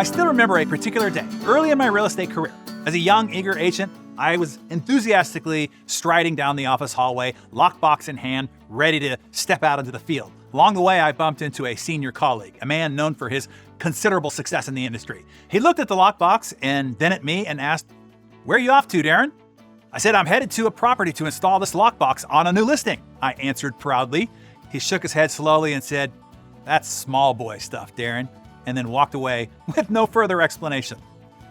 still remember a particular day early in my real estate career. As a young, eager agent, I was enthusiastically striding down the office hallway, lockbox in hand, ready to step out into the field. Along the way, I bumped into a senior colleague, a man known for his considerable success in the industry. He looked at the lockbox and then at me and asked, "Where are you off to, Darren?" I said, "I'm headed to a property to install this lockbox on a new listing," I answered proudly. He shook his head slowly and said, "That's small boy stuff, Darren," and then walked away with no further explanation.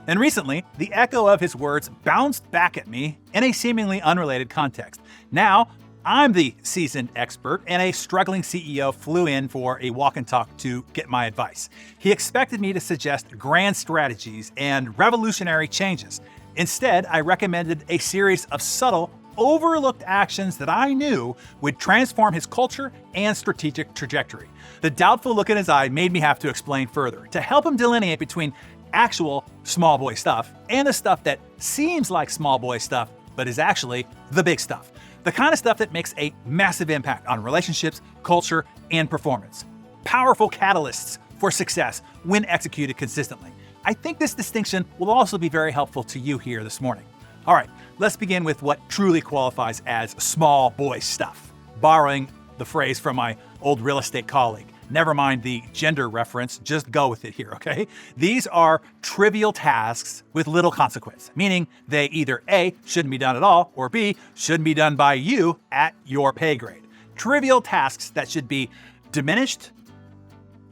And recently, the echo of his words bounced back at me in a seemingly unrelated context. Now, I'm the seasoned expert, and a struggling CEO flew in for a walk and talk to get my advice. He expected me to suggest grand strategies and revolutionary changes. Instead, I recommended a series of subtle, overlooked actions that I knew would transform his culture and strategic trajectory. The doubtful look in his eye made me have to explain further to help him delineate between actual small boy stuff and the stuff that seems like small boy stuff, but is actually the big stuff. The kind of stuff that makes a massive impact on relationships, culture, and performance. Powerful catalysts for success when executed consistently. I think this distinction will also be very helpful to you here this morning. All right, let's begin with what truly qualifies as small boy stuff. Borrowing the phrase from my old real estate colleague. Never mind the gender reference, just go with it here, okay? These are trivial tasks with little consequence, meaning they either A, shouldn't be done at all, or B, shouldn't be done by you at your pay grade. Trivial tasks that should be diminished,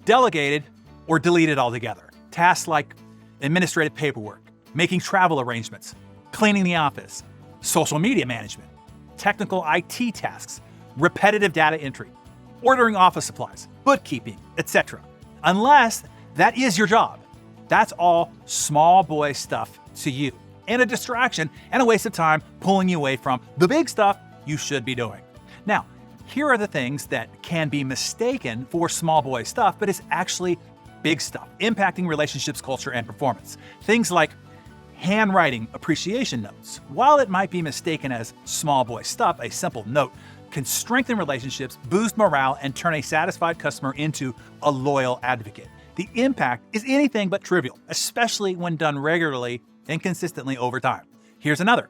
delegated, or deleted altogether. Tasks like administrative paperwork, making travel arrangements, cleaning the office, social media management, technical IT tasks, repetitive data entry, ordering office supplies, bookkeeping, etc. Unless that is your job. That's all small boy stuff to you, and a distraction and a waste of time pulling you away from the big stuff you should be doing. Now, here are the things that can be mistaken for small boy stuff, but is actually big stuff, impacting relationships, culture, and performance. Things like handwriting appreciation notes. While it might be mistaken as small boy stuff, a simple note can strengthen relationships, boost morale, and turn a satisfied customer into a loyal advocate. The impact is anything but trivial, especially when done regularly and consistently over time. Here's another.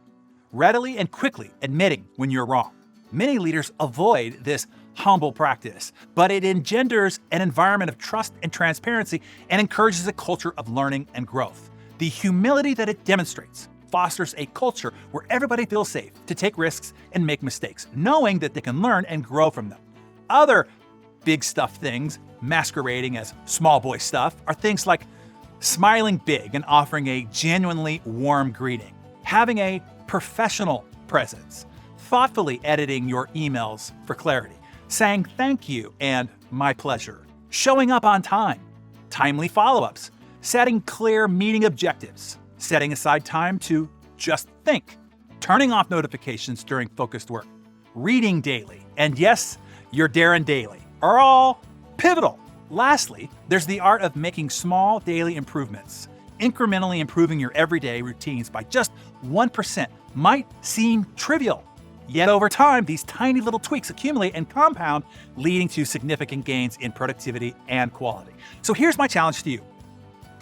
Readily and quickly admitting when you're wrong. Many leaders avoid this humble practice, but it engenders an environment of trust and transparency and encourages a culture of learning and growth. The humility that it demonstrates fosters a culture where everybody feels safe to take risks and make mistakes, knowing that they can learn and grow from them. Other big stuff things masquerading as small boy stuff are things like smiling big and offering a genuinely warm greeting, having a professional presence, thoughtfully editing your emails for clarity, saying thank you and my pleasure, showing up on time, timely follow-ups, setting clear meeting objectives, setting aside time to just think, turning off notifications during focused work, reading daily, and yes, your DarrenDaily are all pivotal. Lastly, there's the art of making small daily improvements. Incrementally improving your everyday routines by just 1% might seem trivial. Yet over time, these tiny little tweaks accumulate and compound, leading to significant gains in productivity and quality. So here's my challenge to you.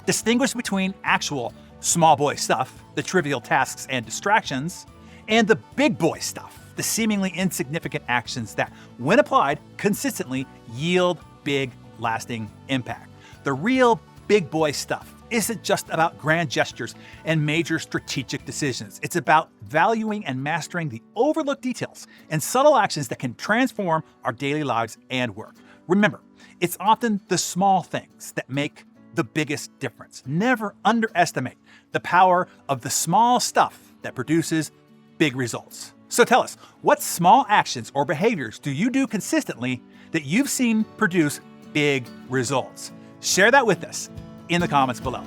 Distinguish between actual small boy stuff, the trivial tasks and distractions, and the big boy stuff, the seemingly insignificant actions that, when applied consistently, yield big, lasting impact. The real big boy stuff isn't just about grand gestures and major strategic decisions. It's about valuing and mastering the overlooked details and subtle actions that can transform our daily lives and work. Remember, it's often the small things that make the biggest difference. Never underestimate the power of the small stuff that produces big results. So tell us, what small actions or behaviors do you do consistently that you've seen produce big results? Share that with us in the comments below.